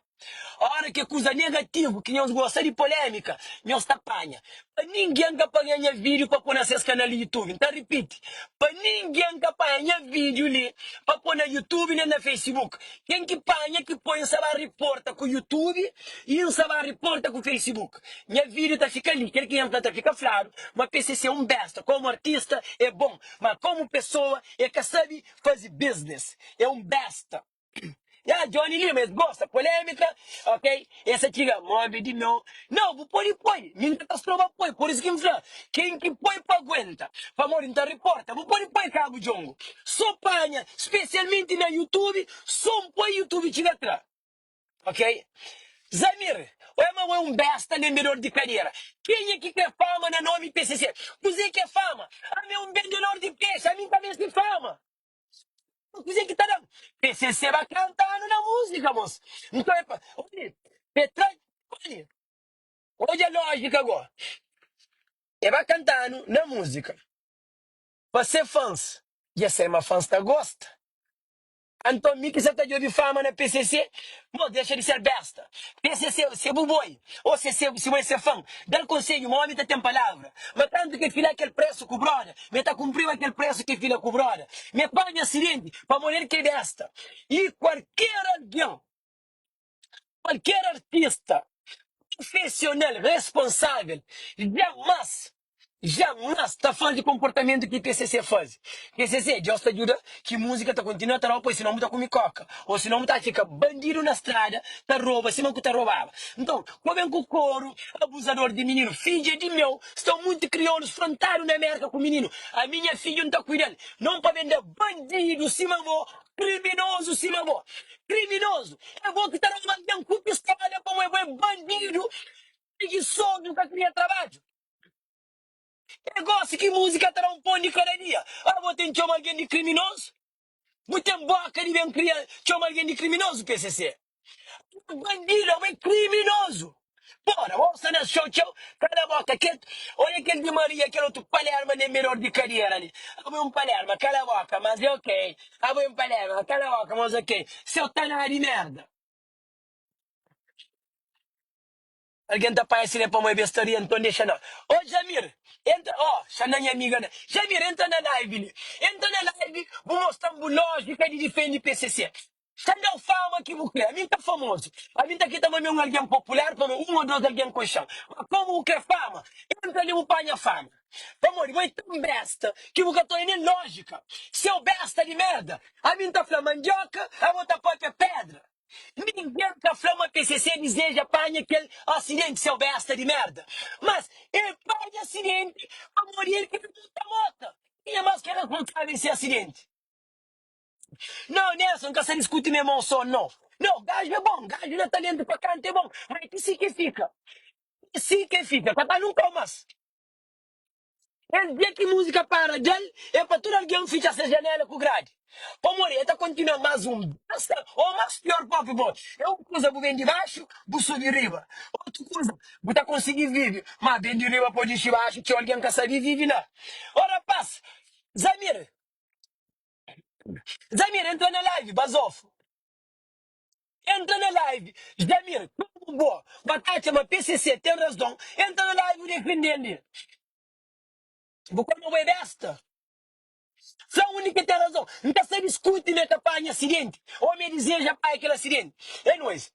A hora que coisa negativo, que nós gosta de polêmica, nós apanha. Para ninguém que apanha vídeo para pôr nesse canal do YouTube. Então repite, para ninguém que apanha vídeo ali para pôr no YouTube nem no Facebook. Quem que apanha que põe sabe reporta com o YouTube e não sabe reporta com o Facebook. Minha vídeo tá fica ali, aquele que entra tá fica claro, mas PCC é um besta, como artista é bom, mas como pessoa é que sabe fazer business, é um besta. Yeah, Johnny Lima, gosta, polêmica, ok? Essa tiga, move de meu. Não, vou pôr e põe. Minha catastrofa põe, por isso que me fala. Quem que põe para aguenta. Para morrer, então reporta. Vou pôr e põe, Cabo Jongo. Só panha, especialmente na YouTube, só um põe YouTube tiga atrás. Ok? Zamir, o Ema é um besta nem melhor de carreira. Quem é que quer fama na nome PCC? Você quer fama? A meu um vendedor de peixe, a mim também tem fama. Você que tá na... PCC vai cantando na música, moço. Então é pra... Olha, Petra... Olha, olha a lógica agora. Ele vai cantando na música. Pra ser fãs. E essa é uma fãs que gosta. Então, me que você tá de ouvir fama na PCC, pô, deixa de ser besta. PCC, se é buboi, ou se vai ser fã, dá conselho, uma homem tem palavra. Mas tanto que filha aquele preço com o brother, me tá cumprindo aquele preço que filha com o brother. Me paga acidente, para morrer que é besta. E qualquer artista profissional, responsável, jamais está falando de comportamento que PCC faz. PCC, Deus te ajuda que música está continuando a roubar, pois senão está com coca. Ou senão está fica bandido na estrada, está rouba, se não que está roubava. Então, como é que o coro, abusador de menino, filha de meu, estão muito crioulos, frontaram na América com o menino. A minha filha não está cuidando. Não para vender bandido, se mamou, criminoso, se mamou. Criminoso. É bom que está roubando com pistola, como é bandido, preguiçoso, nunca cria trabalho. Negócio que música terá um pão de cada dia. Ah, vou ter que chamar alguém de criminoso? Vou ter boca de bem criar, chamar alguém de criminoso, PCC. Bandido, é criminoso. Bora, vamos na show, cala a boca. Olha aquele de Maria, aquele outro Palermo nem melhor de carreira ali. Ah, um Palermo, cala a boca, mas é ok. Ah, um Palermo, cala a boca, mas ok. Seu tanar de merda. Alguém tá parecendo para uma bestaria, então deixa não. Ô, Jamir, entra, ó, chama minha amiga, né? Jamir, entra na live, né? Entra na live, vou mostrar uma lógica de defender PCC. Chama o fama que vou criar. A mim tá famoso. A mim tá aqui também um alguém popular, para um ou dois alguém com chão. Mas como o que é fama? Entra ali, um panha fama. Vamos, vai tão besta que o que tô nem lógica. Seu besta de merda, a mim tá falando mandioca, a outra pode é pedra. Ninguém que a Flama PCC deseja apanha aquele acidente, seu besta de merda. Mas ele apanha acidente para morrer que não tá morta. E é mais que responsável esse acidente. Não, Nelson, que você discute minha emoção, não. Não, gajo é bom, gajo é talento para cantar é bom. Mas que sim que fica. Que sim que fica, para nunca mais. El dia que música para dele, é para todo alguém ficha essa janela com grade. Para morrer, está continuando mais um. Basta, ou mais pior, papo, bom. É uma coisa que vem de baixo, vou subir riba. Outra coisa, vou tá conseguir viver. Mas vem de riba, pode ir de baixo, que alguém que sabe vive lá. Ora, passa. Zamir, Zamir, entra na live, Bazof. Entra na live. Zamir, como boa. Batata, uma PCC, tem razão. Entra na live defendendo. Vou como é besta. Só a única que tem razão. Não se discute nessa panha acidente. Ou me deseja para aquele acidente. É nóis.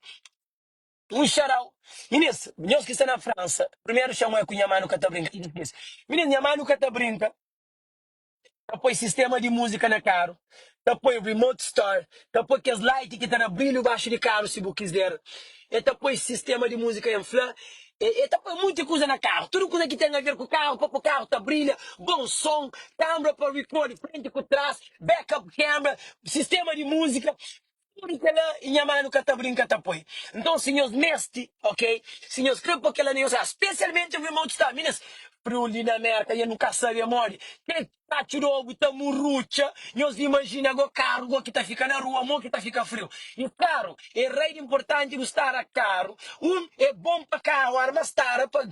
Um xarau. Ministro, nós que está na França, primeiro chamou é que o Nhama nunca está brincando. Ministro, Nhama nunca está brincando. Depois sistema de música na carro. Depois remote start. Depois que as lights que estão na brilho baixo de carro, se você quiser. E depois sistema de música em flan. E depois muita coisa na carro. Tudo coisa que tem a ver com o carro, para o carro tá brilha. Bom som, câmera para record, frente com trás, backup camera, sistema de música. Tudo que ela em mano que tá brinca tá põe. Então, senhores mestre, ok? Senhores, creio porque ela nem usa, especialmente o remote start. Minas, frio ali na América, e nunca sabe a morte. Quem tá tirou, tá murrucha, nós imagina agora carro, agora que tá ficando na rua, amor que tá fica frio. E caro, é rei importante não estar a caro. É bom para carro, arma estar para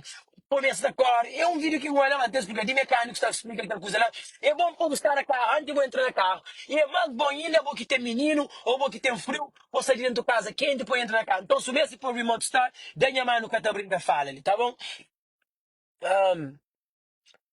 começo da cor. É um vídeo que o Ana Matheus explica, de mecânico, está explicando aquela coisa lá. É bom para buscar a carro, antes de eu entrar no carro. E é mais bom ainda, vou que tem menino, ou vou que tem frio, ou sair dentro de casa quente, depois entrar na carro. Então, se mesmo for remote start, dê a mão no catabrinho fala ali, tá bom? Um,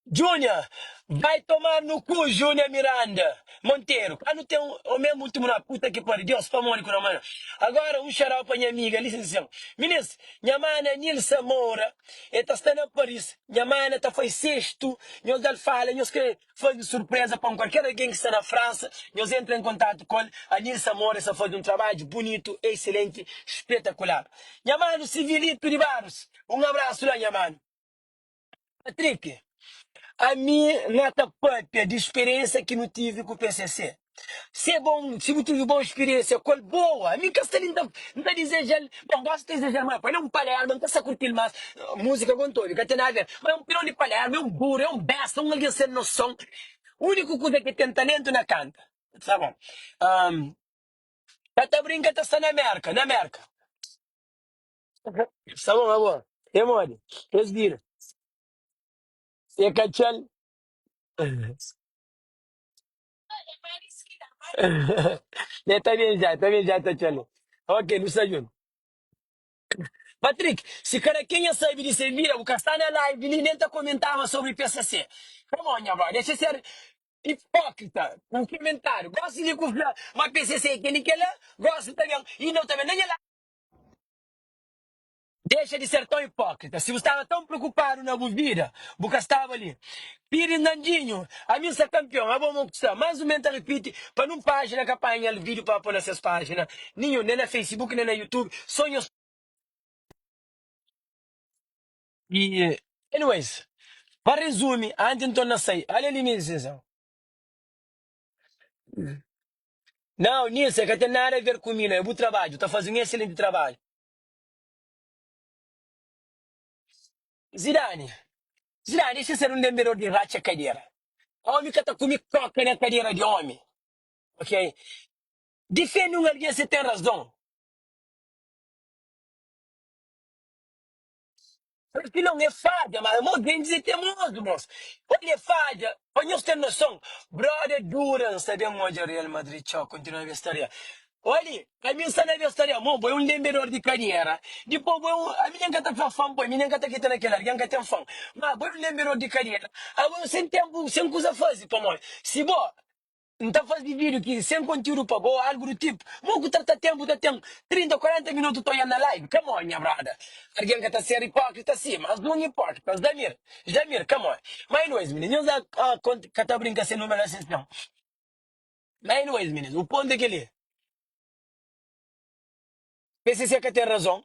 Júnior, vai tomar no cu, Júnior Miranda. Monteiro, cá não tem o mesmo último na puta que pariu. Deus, famônico na mano. Agora, um xaral para minha amiga, licença. Ministro, minha mana Nilsa Moura, está estando a Paris. Minha mana tá foi sexto. Nós dá fala, nós que foi de surpresa para qualquer alguém que está na França. Nós entra em contato com a Nilsa Moura, essa faz um trabalho bonito, excelente, espetacular. Minha mano, Civilito de Barros. Um abraço lá, minha mano. Patrick. A minha nota própria de experiência que não tive com o PCC. Se é bom, se não tive boa experiência, qual boa? A mim Castelino não está desejando, bom, gosto de desejar mais, mas não é um palhaço, não está a curtir mais música com todo, que tem nada a ver. Mas é um pirão de palhaço, é um burro, é um besta, um alguém sem noção. O único coisa que tem talento na canta. Tá bom. Um, tá brincando, está na América, na América. Tá bom, amor. É mole. Eles viram. É cachal. Está bien já, tá chalo. Ok, não sei. Patrick, se cara quem sabe de se vira, o que está na live, ele nem tá comentava sobre PCC. Come on, minha brother, deixa de ser hipócrita, um comentário. Gosta de conflar, mas PCC, quem quer lá, gosta também. E não também, nem é lá. Deixa de ser tão hipócrita. Se você estava tão preocupado na vida, você estava ali. Pires Nandinho, a minha ser campeão, a vamos gostar. Mais ou menos repite, para não página que apanha o vídeo para pôr nessas páginas. Nem na Facebook, nem na YouTube. Sonhos. E, anyways, para resumir, antes de tornar sair, olha ali minha decisão. Não, nisso, é que tem nada a ver comigo, é o trabalho, está fazendo um excelente trabalho. Zidane, Zidane, deixa eu ser um lembrador de racha cadeira. Homem que está comigo coca na cadeira de homem, ok? Defende um alguém, você tem razão. Porque não é falha, mas é bem dizer teimoso, moço. Olha, é falha. Olha, você tem noção. Brother Duran, sabemos onde é Real Madrid, tchau, continua a história. Olha, a minha está na história, mo, foi um lembrador de carreira. Depois, a minha gata foi fã, a minha gata que está naquela, a minha gata é fã. Mas foi um lembrador de carreira. Agora, sem tempo, sem coisa fazer, para nós. Se bom, então faz de vídeo que sem conteúdo para boa, algo do tipo. Vou tratar tempo, da tempo. 30, 40 minutos estou na live. Come on, minha brada. Alguém que está sendo hipócrita, sim, mas não hipócrita. Jamir, come on. Mas anyways, meninos, que está brincando sem número assim, não. Mas anyways, meninos, o ponto é que ele, PCC que tem razão.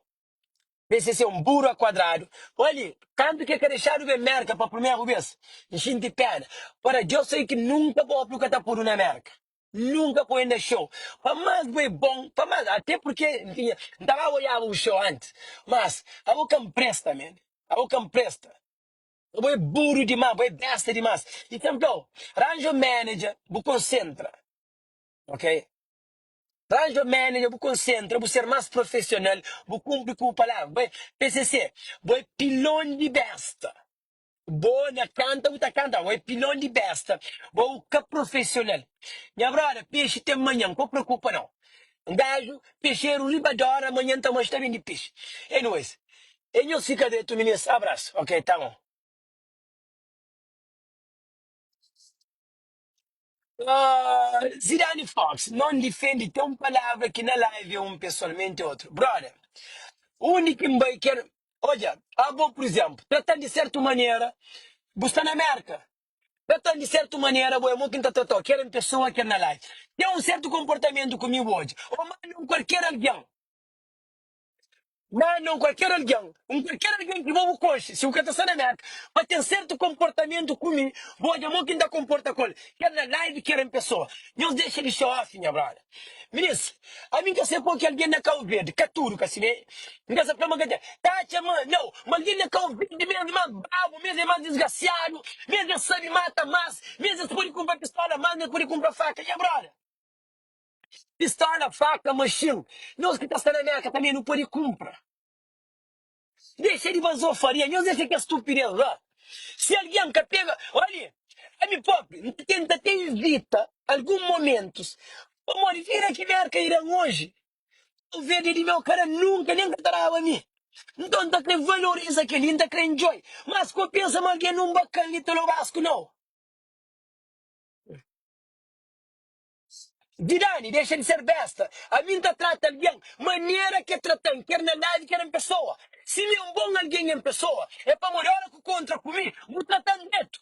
PCC é um burro a quadrado. Olha, tanto que deixar o América para a primeira vez. Enchendo de pena. Para eu sei que nunca vou aplicar por na América. Nunca vou ir no show. Para mais foi bom, para mais, até porque estava a olhar o show antes. Mas, a boca me presta, man. A boca me presta. Eu vou burro demais, vou besta demais. Então, arranja manager, vou concentra. Ok? Arranja manager, vou concentra, vou ser mais profissional, vou cumprir com a palavra. PCC, vou pilão de besta. Vou na canta, vou canta, vou pilão de besta. Vou ficar profissional. Minha brother, peixe tem manhã, não preocupa não. Um gajo, peixeiro, libadora, amanhã estamos também de peixe. Anyways, e não fica de tu, meninas, abraço. Ok, tá bom. Zidane Fox, não defende, tem uma palavra que na live é um pessoalmente outro. Brother, único em que olha, a bom, por exemplo, tratando de certa maneira, buscar na América. Tratando de certa maneira, boa, muito que tratou, quer em pessoa, quer na live. Tem um certo comportamento comigo hoje. Ou mano, qualquer alguém. Mano, qualquer alguém que vou coxa, se o que está na América, mas tem certo comportamento comigo, vou de muito que comporta com ele, quer na live, quer em pessoa. Deus deixa ele show off, minha brother. Ministro, a mim que você põe que alguém na Cabo Verde, caturo, que assim, né? Ninguém sabe como que é. Tá, chama, não, mas alguém na Cabo Verde, mesmo é mais bravo, mesmo é mais desgraciado, mesmo sabe mata mais, mesmo pode comprar pistola, mais, mesmo pode comprar faca, minha brother. Pistola, faca, machine. Nós que está na América também não pode comprar. Deixa ele vasofaria, não deixa que é estupidez lá. Se alguém que pega, olha, a mim pobre, tenta ter evita alguns momentos. Amor, vira que merca irão hoje. O verde de meu cara nunca nem catarava a mim. Então tá que valoriza aquele, ainda que enjoy. Mas que pensa mal que não bacalhito no Vasco, não. Dirani, deixa de ser besta. A mim tá trata alguém, maneira que tratam, quer na live, quer em pessoa. Se me é um bom alguém em pessoa, é para morar contra comigo, vou tratar direto.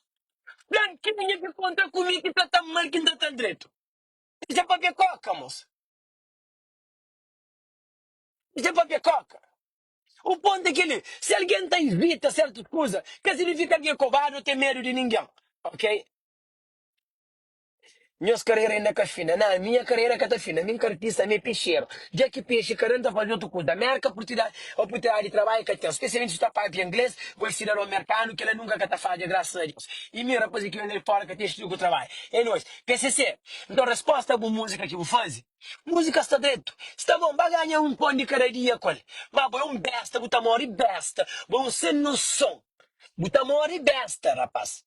Não, que ninguém que contra comigo que trata mal quem trata direito. Isso é para ver coca, moço. Isso é para ver coca. O ponto é que ele, se alguém tá evita certas coisas, que significa que alguém é covarde, não tem medo de ninguém. Ok? Minhas carreiras ainda que fina. Não, minha carreira que está fina. Minha artista é peixeiro. Já que peixe, caramba, faz outra coisa. A América, oportunidade de trabalho que tem. Especialmente se está para inglês, vou ensinar ao mercado que ele nunca está fazendo, graças a Deus. E minha rapaz que vem fora que tem estudo que trabalho. É nós. PCC. Então, resposta para a música que eu faço. Música está dentro. Está bom, vai ganhar um pão de cada dia com ele. Mas é um besta, botar mori besta. Vão ser no som. Botar mori besta, rapaz.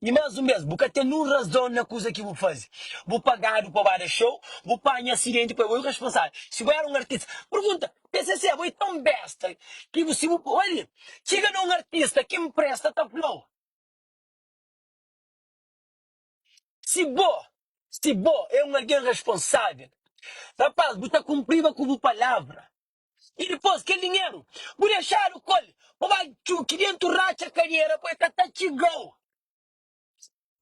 E mais um mesmo, porque tem nenhuma razão na coisa que vou fazer. Vou pagar para vários show, vou pagar acidente para o responsável. Se eu era um artista, pergunta, PCC, vou tão besta que você, olha, chega num artista que me presta, tá flow. Se bo é um alguém responsável, rapaz, você cumpriva com a palavra. E depois, que dinheiro, vou deixar o colo, vai 500 racha carreira, vai catar chegou.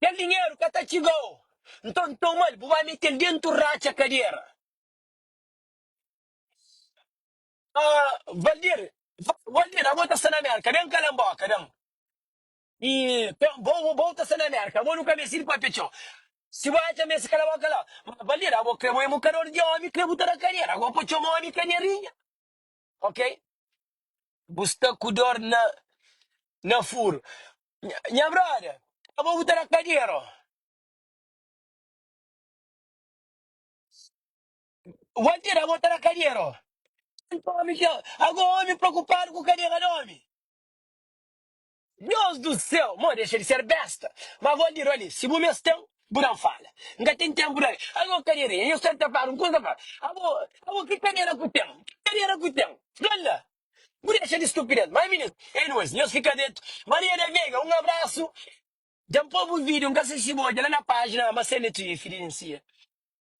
Que dinheiro, catar chegou. Então, mal, vai meter dentro racha carreira. Valdir, agora está na América, nem calamboca, não. E bom está na América, vou no cabecinho para pechão. Se vai também se calamboca lá, Valdir, agora cremo um calor de homem, cremo toda a carreira, agora pode chamar homem carreirinha, ok? Busta kudor na furo. Minha brother, vou botar a carreira. Valdir, vou botar a carreira. Então, agora homem preocupado com carreira, não, homem. Deus do céu, mano, deixa de ser besta. Mas vou dizer ali, se o meu tem, não fala. Nunca tem tempo ali. Agora, carreirinha, eu sei que para um coisa para. Agora, que carreira que tem? Que carreira que tem? Olha, não deixa de estupidez. Mas, menino, anyways, Deus fica dentro. Maria da Veiga, um abraço. Já um pouco o vídeo, um cacete, lá na página, mas sem neto, filhinha.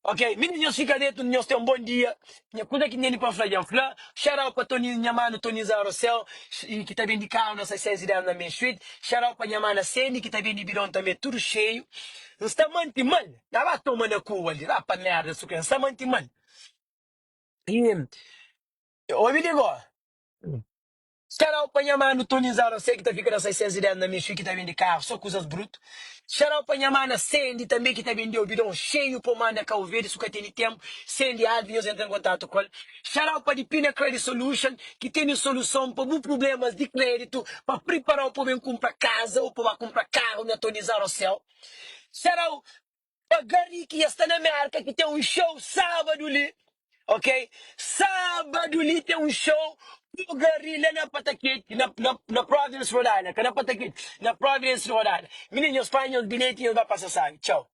Ok, meninos fica dentro, nós temos um bom dia. Minha coisa que nem para falar, Flá. Shout out para Tony, minha mano, Tony Zarocel, que está bem de carro, nossa 6 ideias na Main Street. Shout out para minha mana Sandy, que está bem de birão também, tudo cheio. Não está muito mal. Estava tomando a cu ali, dá para merda, isso que não está muito mal. E, oi, me ligou. Xarau para minha mano, Tony Zarocel, que está ficando nossas 6 ideias na Main Street, que está bem de carro, só coisas brutas. Shout para minha mana Sandy também, que também deu bidão cheio para manda cá ouvir, isso que tem tempo. Sandy Alvin, eu entro em contato com ele. Shout para a Pina Credit Solution, que tem solução para os problemas de crédito, para preparar o povo comprar casa ou para comprar carro na Tonizar ao céu. Shout para Gary, que está na América, que tem um show sábado ali. Ok? Sábado ali tem um show. O Gary lá na Pataquete, na Providence, Rhode Island. Na Pataquete, na Providence, Rhode Island. Meninos, espanhol, bilhete e vai passar, sabe? Tchau.